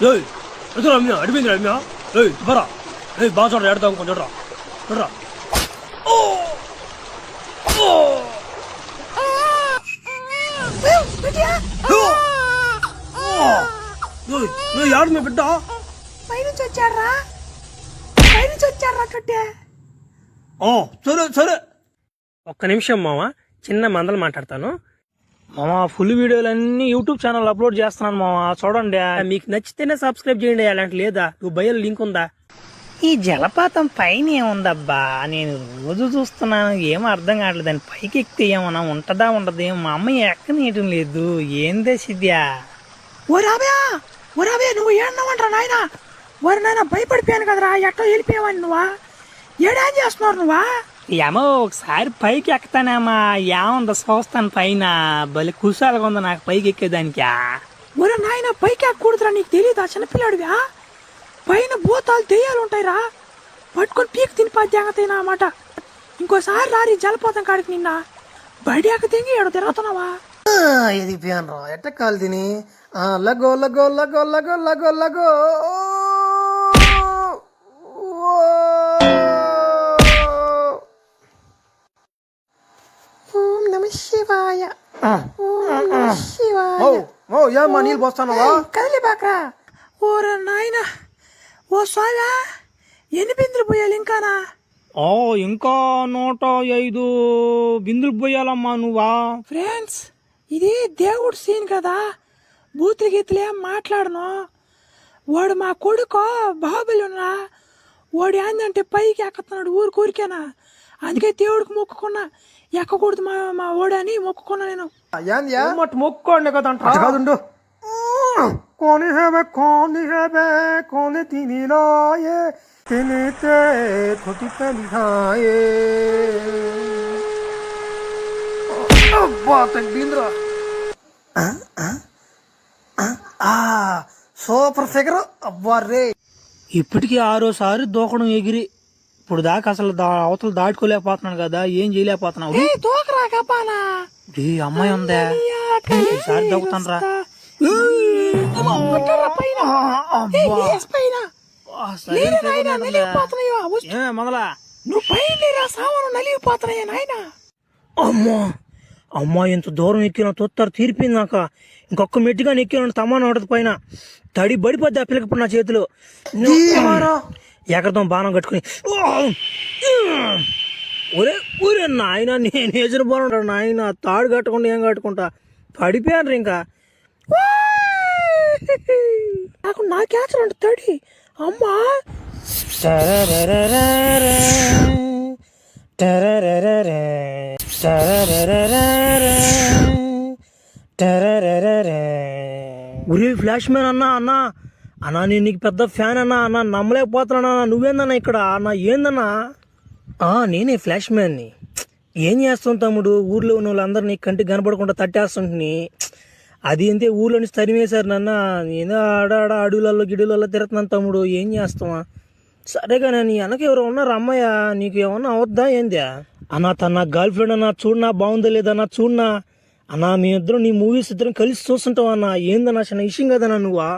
ఏయ్ ఎదురు రమ్య అడిపోయింది రమ్య. ఏయ్ బరా. ఏయ్ బాగా చూడరా, ఎడతాం కొంచెం చూడరా చూడరా. యాడు మీ బిడ్డ పైనుంచి వచ్చాడ్రా, పైనుంచి వచ్చాడ్రా కట్టే. సరే సరే. ఒక్క నిమిషం మామ, చిన్న మందలు మాట్లాడతాను మామ. ఫుల్ వీడియోలన్నీ యూట్యూబ్ ఛానల్ అప్లోడ్ చేస్తున్నాను మామ, చూడండి. మీకు నచ్చితేనే సబ్స్క్రైబ్ చేయండి. అలాంటి లేదా దుబాయ్లో లింక్ ఉందా? ఈ జలపాతం పైన ఏముందబ్బా, నేను రోజు చూస్తున్నాను, ఏమో అర్థం కావట్లేదు. దాని పైకి ఎక్కితే ఏమన్నా ఉంటదా ఉండదు. మా అమ్మ ఎక్కనీయటం లేదు. ఏందే సిద్ధ్యా? ఓ రాబే నువ్వు ఏడన్నావంటరా నాయన? ఓరి నాయన భయపడిపోయాను కదరా, ఎట్టో వెళ్ళిపోయావని నువ్వా? ఏడేం చేస్తున్నారు నువ్వా? ఏమో ఒకసారి పైకి ఎక్కుతానేమా, ఏముంది చూస్తాను పైన. భలే కుశాలుగా ఉంది నాకు పైకి ఎక్కేదానికి. ఒరే నాయన పైకి ఎక్కకూడదురా, నీకు తెలియదా? చిన్నపిల్లాడివా? పైన భూతాలు దెయ్యాలు ఉంటాయిరా, పట్టుకొని పీక్ తినిపా జాగ్రత్త అన్నమాట. ఇంకోసారి రారి జలపాతం కాడికి నిన్న బడి ఎక్క తింగి ఏడు తిరుగుతున్నావా? ఎదిగిపోయాను రా, ఎట్ట కాలు తిని. లగో లగో లగో లగో లగో లగో. ఓం నమ శివాయ, ఓం నమ శివాయ. ఏమ్మా నీళ్ళు పోస్తానవా? కదిలి బాకరా. ఓరే నాయన, ఓ స్వామి ఎన్ని బిందులు పోయాలి ఇంకానా? ఇంకా 105 బిందులు పోయాలమ్మా నువ్వా. ఫ్రెండ్స్, ఇది దేవుడు సీన్ కదా, బూతులు గీతులు ఏం మాట్లాడను. వాడు మా కొడుకు బాహుబలి ఉన్నా, వాడు ఏందంటే పైకి ఎక్కుతున్నాడు ఊరికేనా. అందుకే దేవుడికి మొక్కుకున్నా, ఎక్కకూడదు మా ఓడని మొక్కుకున్నా నేను. మొక్కోండి కదంటా. కోని హేబే కోని హేబే కోని తిని లాయే తినితే కొట్టి పెలిహాయే. అబ్బా తగ్గిందిరా. సూపర్ ఫిగర్ అబ్బా రే. ఇప్పటికీ 6సారి దూకడం ఎగిరి ఇప్పుడు దాకా అసలు అవతలు దాటుకోలేకపోతున్నాను కదా, ఏం చేయలేకపోతున్నావు. తోకరా కపానా, అమ్మాయి ఉందా? ఈసారి దూకుతాను రా. మొదలా నువ్వు పైన సామాను నలిగిపోతున్నాయా నాయన? అమ్మా అమ్మా, ఎంత దూరం ఎక్కినా తొత్తరు తీరిపోయింది నాకు. ఇంకొక మెట్టిగా ఎక్కిన తమాన ఉంటది పైన, తడి బడిపోద్ది ఆ పిల్లకప్పుడు నా చేతిలో. ఎక్కడతో బాణం కట్టుకుని ఒరే ఊరే నాయన, నేను వేసిన బాగుంటాడు నాయన. తాడు కట్టకుండా ఏం కట్టుకుంటా, పడిపోయాను ఇంకా. నాకు నాకేచరు అంటే తడి అమ్మా. ఒరే ఫ్లాష్ మ్యాన్ అన్నా నేను నీకు పెద్ద ఫ్యాన్ అన్నా. నమ్మలేకపోతున్నా. నువ్వేందన్నా ఇక్కడ అన్నా? ఏందన్నా? నేనే ఫ్లాష్ మ్యాన్ని. ఏం చేస్తాం తమ్ముడు, ఊర్లో ఉన్న వాళ్ళందరినీ కంటికి కనపడకుండా తట్టేస్తుంటుని. అది అంతే, ఊర్లో నుంచి తరిమేశారు నన్న. నేను ఆడాడ అడవులలో గిడులలో తిరుగుతున్నాను తమ్ముడు, ఏం చేస్తావా? సరేగా నీ వెనక ఎవరో ఉన్నారు అమ్మాయ, నీకు ఏమన్నా అవద్దా ఏంది అన్నా? తన గర్ల్ ఫ్రెండ్ అన్నా, చూడనా బాగుందో లేదన్నా చూడనా అన్నా. మీ ఇద్దరు నీ మూవీస్ ఇద్దరం కలిసి చూస్తుంటావు అన్నా. ఏందన్నా చిన్న విషయం కదన్నా నువ్వా?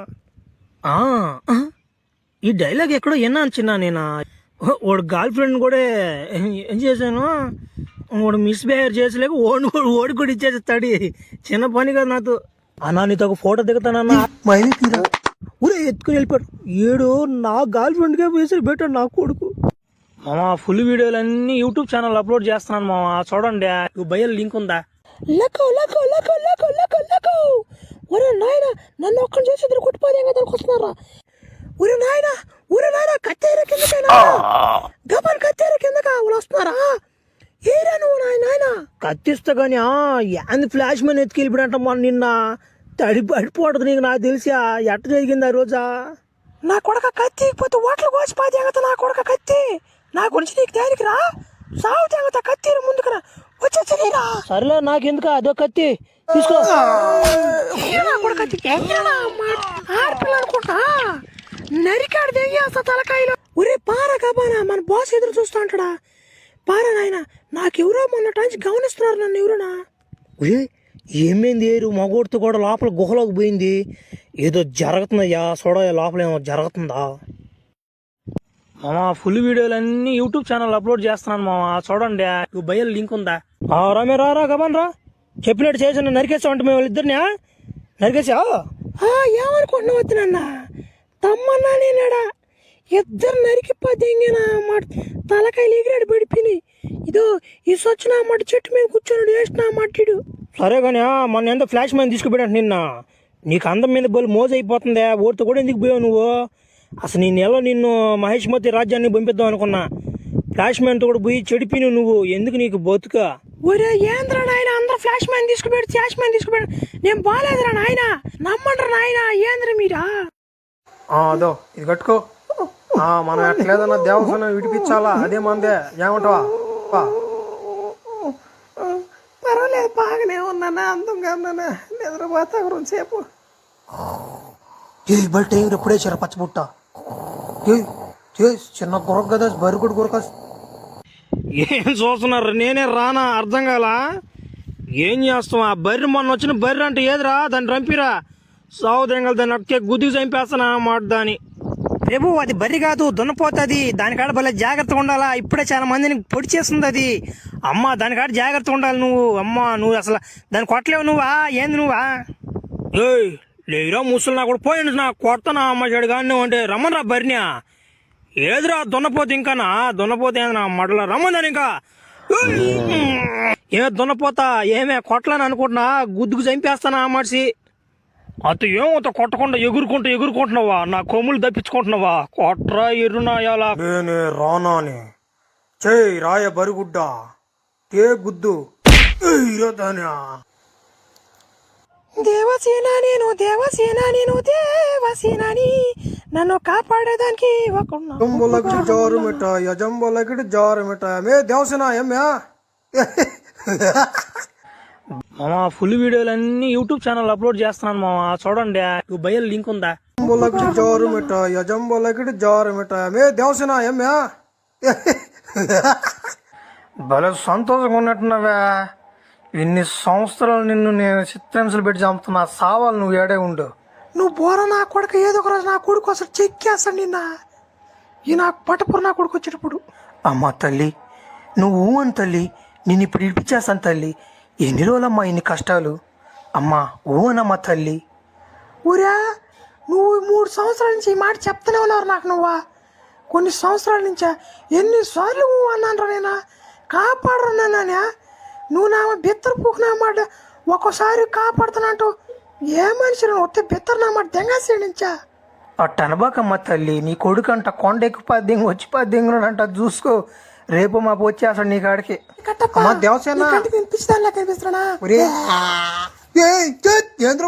ఈ డైలాగ్ ఎక్కడో విన్నా చిన్న నేనా. వాడు గర్ల్ ఫ్రెండ్ కూడా ఏం చేశాను, వాడు మిస్బిహేవ్ చేసలేక ఓడి కూడా ఇచ్చేస్తాడు. చిన్న పని కదా నాతో. అన్నా నీతో ఒక ఫోటో దిగుతానన్నా. ఊరే ఎత్తుకుని వెళ్ళిపోయాడు. ఏడు నా గర్ల్ ఫ్రెండ్కే వేసి పెట్టాడు నా కొడుకు. మామ ఫుల్ వీడియోలన్నీ యూట్యూబ్ ఛానల్ అప్లోడ్ చేస్తున్నాను మామ, చూడండి. దుబాయ్లో లింక్ ఉందా? లకో లకో లకో లకో లకో లకో. ఒరే నాయన, నన్ను ఒక్కని చేసి ఇద్దరు కొట్టిపోదే దానికి వస్తున్నారా? ఒరే నాయన కత్తేర కిందకైనా గబన్ కత్తేర కిందకా వాళ్ళు వస్తున్నారా? ఏరా నువ్వు నాయన? కత్తిస్తా గాని యాంది ఫ్లాష్ మ్యాన్ ఎత్తుకెళ్ళిపోయినట్ట మొన్న నిన్న. తడి పడిపోవడదు నీకు, నాకు తెలిసా ఎట్ట జరిగింది ఆ రోజా? నా కొడక కత్తి పోతే ఓట్లు కోసిపోతే ఎగత నా కొడక కత్తి. నా గురించి నీకు దేనికి రా? సాగు తెగత కత్తి ముందుకురా వచ్చేరా. సరేలే నాకెందుకు, అదో కత్తి తీసుకో. ఆడపిల్ల అనుకుంటా నరికాడు తెగేస్తా తలకాయలో. ఒరే పారా కబానా, మన బాస్ ఎదురు చూస్తా అంటాడా? పారా నాయన, నాకెవరో మొన్న టాంచి గమనిస్తున్నారు నన్ను. ఎవరునా? ఏమైంది ఏరు మగోడితో కూడా లోపల గుహలోకి పోయింది. ఏదో జరుగుతుందయ్యా, చూడయ్యా లోపల ఏమో జరుగుతుందా. మామా ఫుల్ వీడియోలన్నీ యూట్యూబ్ ఛానల్ అప్లోడ్ చేస్తున్నాను మామా, చూడండి. బయలు లింక్ ఉందా? రామే రా గబాన్ రా, చెప్పినట్టు చేసి నరికేసావు అంటే మేము ఇద్దరిని నరికేసా. ఏమనుకుంటున్నా వద్దునన్నా, తమ్మన్నా నేనాడా ఇద్దరు నరికిపోతేనా మాట తలకాయలు ఎగిరాడు పడిపోయి. ఇదో ఇసొచ్చిన మాట చెట్టు మీద కూర్చొని వేసిన మాట్లాడు. సరే కానీ మొన్న ఎంత ఫ్లాష్ మ్యాన్ తీసుకుపోయాడు నిన్న. నీకు అందం మీద బోలు మోజు అయిపోతుందా, ఓడితో కూడా ఎందుకు పోయావు నువ్వు? అసలు నీ నెల నిన్ను మహేష్మతి రాజ్యాన్ని పంపిద్దాం అనుకున్నా. ఫ్లాష్ మ్యాన్తో కూడా పోయి చెడిపోయినావు నువ్వు. ఎందుకు నీకు బతుక? ఒరే ఏంద్రా నాయన, అందరూ ఫ్లాష్ మ్యాన్ తీసుకుపోయాడు. నేను బాగాలేదురా నాయన, నమ్మంటారు నాయన. ఏంద్ర మీరా? అదో ఇది కట్టుకో. మనం ఎట్లేదన్నా దేవస్థానం విడిపించాలా, అదే మందే. ఏమంటావా? పర్వాలేదు, బాగానే ఉన్నానా, అందంగా ఉన్నానా, నిద్రపోతా సేపు. బయట ఎప్పుడే చీర పచ్చబుట్ట చిన్న గురక కదా, బరిగుడు గురక. ఏం చూస్తున్నారు? నేనే రానా? అర్థం కాల. ఏం చేస్తాం? ఆ బర్రె మొన్న వచ్చిన బర్రె అంటే ఏదిరా? దాన్ని రంపిరా సావుదెంగలు, దాన్ని అక్కే గుద్దికి చంపేస్తానా మాట. దాని రేపు అది బర్రె కాదు, దున్నపోతుంది. దానికాడ భలే జాగ్రత్తగా ఉండాలా. ఇప్పుడే చాలా మందిని పొడి చేస్తుంది అది. అమ్మ దానికాడ జాగ్రత్తగా ఉండాలి నువ్వు. అమ్మ నువ్వు అసలు దాన్ని కొట్టలేవు నువ్వా? ఏంది నువ్వా? ఏయ్ లేరా ముసలి నా కూడా పోయింది, నా కొడతానా అమ్మ చెడు కానీ అంటే రమ్మనరా బర్రెనా. ఏదిరా దున్నపోతే ఇంకానా? దున్నపోతే ఏంది నా మడల రమ్మందని ఇంకా. ఏమే దున్నపోతా, ఏమే కొట్టలని అనుకుంటున్నా, గుద్దుకు చంపేస్తానా మనిషి. అత ఏమవుత కొట్టకుండా ఎగురుకుంటున్నావా? నా కొమ్ములు తప్పించుకుంటున్నావా? కొట్రా ఎర్రునా ఎలా? నేనే రానాని చేయి రాయ బరిగుడ్డ తే గుద్దు దాని. దేవసేనాని నన్ను కాపాడేదానికి జంబులకి జారు మిఠాయి, జంబులకి జారు మిఠాయి. మే దేవసేన ఏమ్యా? మామా ఫుల్ వీడియోలన్నీ యూట్యూబ్ ఛానల్ అప్లోడ్ చేస్తున్నాను మామా, చూడండి. బయలు లింక్ ఉందా? జంబులకి జారు మిఠాయి, జంబులకి జారు మిఠాయి. మే దేవసేన ఏమ్యా? భలే సంతోషంగా ఉన్నట్టున్నావే. ఇన్ని సంవత్సరాలు నిన్ను నేను చిత్రహింసలు పెట్టి చంపుతున్నా. సావాలి నువ్వు ఏడే ఉండు. నువ్వు బోర నా కొడుకు ఏదో ఒక రోజు నా కొడుకు అసలు చెక్కేస్తాను నిన్న. ఈ నాకు పటపురు నా కొడుకు వచ్చేటప్పుడు. అమ్మ తల్లి నువ్వు అని తల్లి, నిన్ను ఇప్పుడు ఇడిపించేస్తాను తల్లి. ఎన్ని రోజులమ్మా ఇన్ని కష్టాలు? అమ్మా ఓనమ్మా తల్లి. ఊరా నువ్వు 3 సంవత్సరాల నుంచి ఈ మాట చెప్తూనే ఉన్నారు నాకు. నువ్వా కొన్ని సంవత్సరాల నుంచా ఎన్నిసార్లు అన్నాను రా నేనా, కాపాడరన్నానా? నువ్వు నా బిత్తర పూకు నా మాట ఒక్కోసారి కాపాడుతున్నట్టు. ఏ మనిషి వస్తే బిత్తర నా మాట దెంగేసి నుంచా? అట్టనబాకమ్మ తల్లి, నీ కొడుకంట కొండెక్కి పద్దెంగు వచ్చి పద్దెంగునంట. చూసుకో రేపు మాపు వచ్చేస్తాడు నీ కాడికి. దేవసేన కనిపిస్తాను కనిపిస్తున్నా. ఏంద్ర